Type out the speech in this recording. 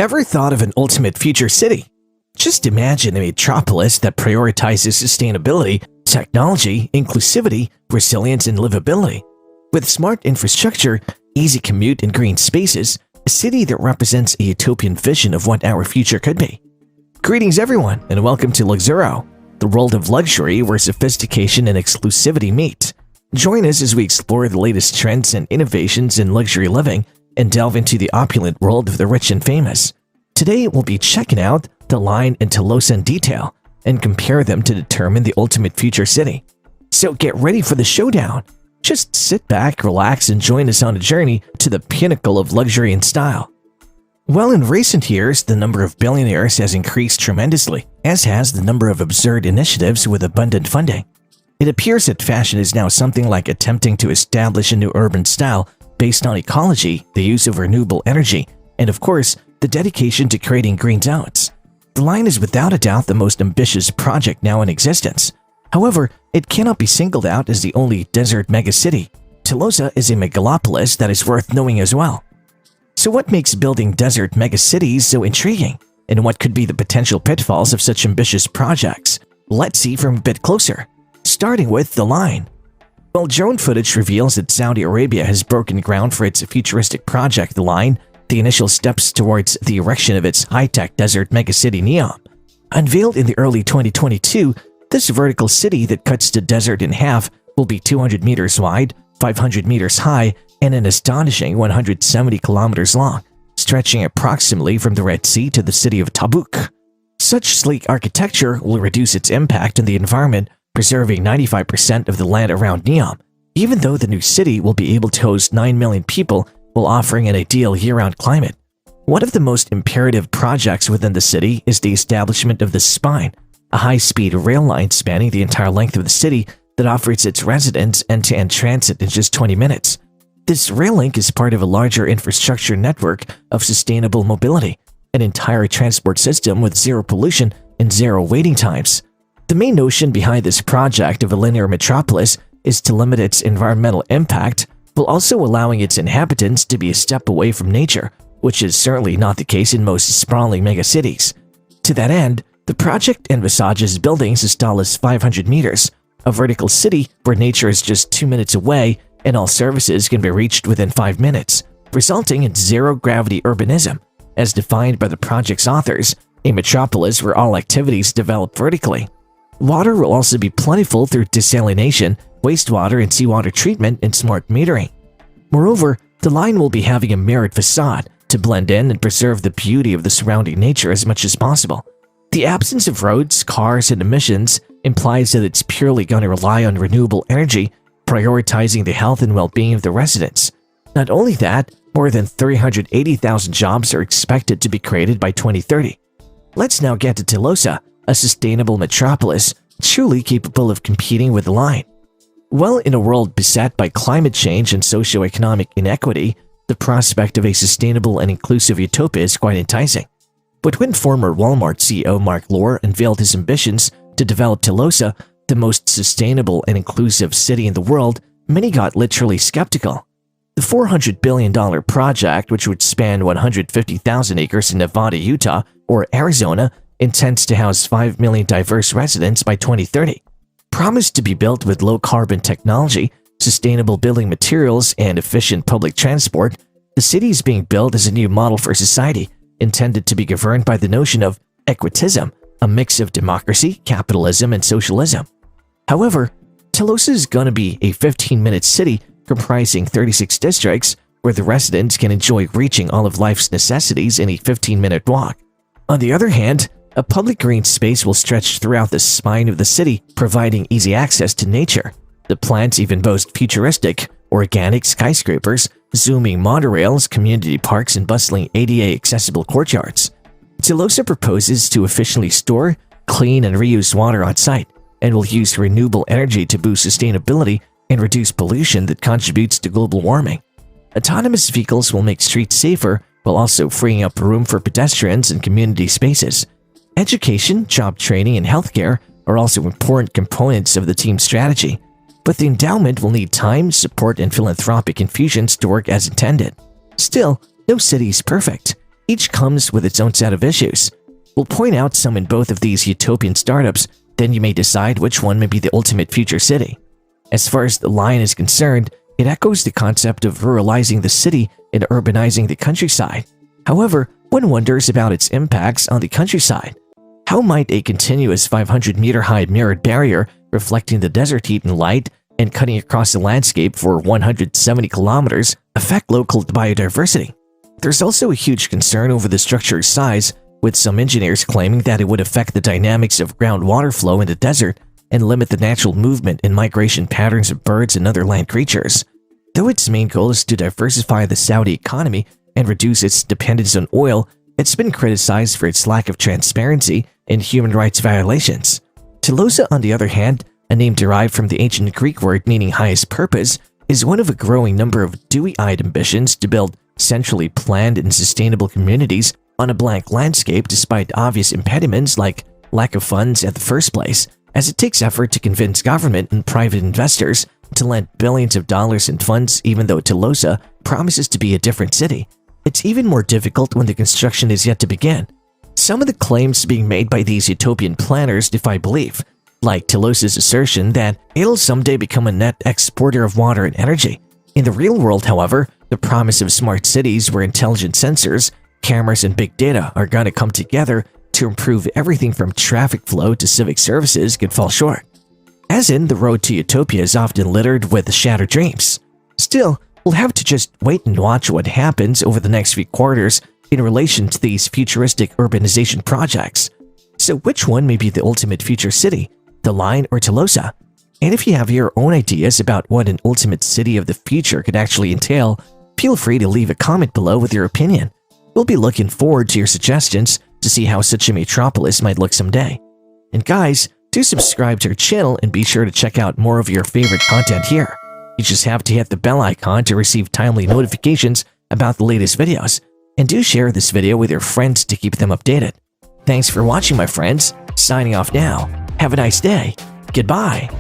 Ever thought of an ultimate future city? Just imagine a metropolis that prioritizes sustainability, technology, inclusivity, resilience, and livability. With smart infrastructure, easy commute, and green spaces, a city that represents a utopian vision of what our future could be. Greetings everyone, and welcome to Luxuro, the world of luxury where sophistication and exclusivity meet. Join us as we explore the latest trends and innovations in luxury living and delve into the opulent world of the rich and famous. Today we'll be checking out the Line and TELOSA in detail and compare them to determine the ultimate future city. So get ready for the showdown. Just sit back, relax, and join us on a journey to the pinnacle of luxury and style. Well, in recent years, the number of billionaires has increased tremendously, as has the number of absurd initiatives with abundant funding. It appears that fashion is now something like attempting to establish a new urban style based on ecology, the use of renewable energy, and of course, the dedication to creating green zones. The Line is without a doubt the most ambitious project now in existence. However, it cannot be singled out as the only desert megacity. TELOSA is a megalopolis that is worth knowing as well. So what makes building desert megacities so intriguing? And what could be the potential pitfalls of such ambitious projects? Let's see from a bit closer. Starting with the Line. Well, drone footage reveals that Saudi Arabia has broken ground for its futuristic project, the Line, the initial steps towards the erection of its high-tech desert megacity Neom. Unveiled in the early 2022, this vertical city that cuts the desert in half will be 200 meters wide, 500 meters high, and an astonishing 170 kilometers long, stretching approximately from the Red Sea to the city of Tabuk. Such sleek architecture will reduce its impact on the environment, preserving 95% of the land around Neom, even though the new city will be able to host 9 million people while offering an ideal year-round climate. One of the most imperative projects within the city is the establishment of the Spine, a high-speed rail line spanning the entire length of the city that offers its residents end-to-end transit in just 20 minutes. This rail link is part of a larger infrastructure network of sustainable mobility, an entire transport system with zero pollution and zero waiting times. The main notion behind this project of a linear metropolis is to limit its environmental impact while also allowing its inhabitants to be a step away from nature, which is certainly not the case in most sprawling megacities. To that end, the project envisages buildings as tall as 500 meters, a vertical city where nature is just 2 minutes away and all services can be reached within 5 minutes, resulting in zero-gravity urbanism, as defined by the project's authors, a metropolis where all activities develop vertically. Water will also be plentiful through desalination, wastewater and seawater treatment, and smart metering. Moreover, the Line will be having a mirrored facade to blend in and preserve the beauty of the surrounding nature as much as possible. The absence of roads, cars, and emissions implies that it's purely going to rely on renewable energy, prioritizing the health and well-being of the residents. Not only that, more than 380,000 jobs are expected to be created by 2030. Let's now get to TELOSA, a sustainable metropolis truly capable of competing with the Line. Well, in a world beset by climate change and socioeconomic inequity, the prospect of a sustainable and inclusive utopia is quite enticing. But when former Walmart CEO Mark Lohr unveiled his ambitions to develop TELOSA, the most sustainable and inclusive city in the world, many got literally skeptical. The $400 billion project, which would span 150,000 acres in Nevada, Utah, or Arizona, intends to house 5 million diverse residents by 2030. Promised to be built with low-carbon technology, sustainable building materials, and efficient public transport, the city is being built as a new model for society, intended to be governed by the notion of equitism, a mix of democracy, capitalism, and socialism. However, TELOSA is going to be a 15-minute city comprising 36 districts where the residents can enjoy reaching all of life's necessities in a 15-minute walk. On the other hand, a public green space will stretch throughout the spine of the city, providing easy access to nature. The plans even boast futuristic, organic skyscrapers, zooming monorails, community parks, and bustling ADA-accessible courtyards. TELOSA proposes to efficiently store, clean, and reuse water on site, and will use renewable energy to boost sustainability and reduce pollution that contributes to global warming. Autonomous vehicles will make streets safer while also freeing up room for pedestrians and community spaces. Education, job training, and healthcare are also important components of the team's strategy, but the endowment will need time, support, and philanthropic infusions to work as intended. Still, no city is perfect, Each comes with its own set of issues. We'll point out some in both of these utopian startups, then you may decide which one may be the ultimate future city. As far as the line is concerned, it echoes the concept of ruralizing the city and urbanizing the countryside. However, one wonders about its impacts on the countryside. How might a continuous 500-meter-high mirrored barrier reflecting the desert heat and light and cutting across the landscape for 170 kilometers affect local biodiversity? There's also a huge concern over the structure's size, with some engineers claiming that it would affect the dynamics of groundwater flow in the desert and limit the natural movement and migration patterns of birds and other land creatures. Though its main goal is to diversify the Saudi economy and reduce its dependence on oil, it's been criticized for its lack of transparency and human rights violations. TELOSA, on the other hand, a name derived from the ancient Greek word meaning highest purpose, is one of a growing number of dewy-eyed ambitions to build centrally planned and sustainable communities on a blank landscape despite obvious impediments like lack of funds at the first place, as it takes effort to convince government and private investors to lend billions of dollars in funds even though TELOSA promises to be a different city. It's even more difficult when the construction is yet to begin. Some of the claims being made by these utopian planners defy belief, like TELOSA's assertion that it'll someday become a net exporter of water and energy. In the real world, however, the promise of smart cities where intelligent sensors, cameras, and big data are going to come together to improve everything from traffic flow to civic services could fall short. As in, the road to utopia is often littered with shattered dreams. Still, we'll have to just wait and watch what happens over the next few quarters in relation to these futuristic urbanization projects. So which one may be the ultimate future city, the Line or TELOSA? And if you have your own ideas about what an ultimate city of the future could actually entail, feel free to leave a comment below with your opinion. We'll be looking forward to your suggestions to see how such a metropolis might look someday. And guys, do subscribe to our channel and be sure to check out more of your favorite content here. You just have to hit the bell icon to receive timely notifications about the latest videos. And do share this video with your friends to keep them updated. Thanks for watching, my friends. Signing off now. Have a nice day. Goodbye.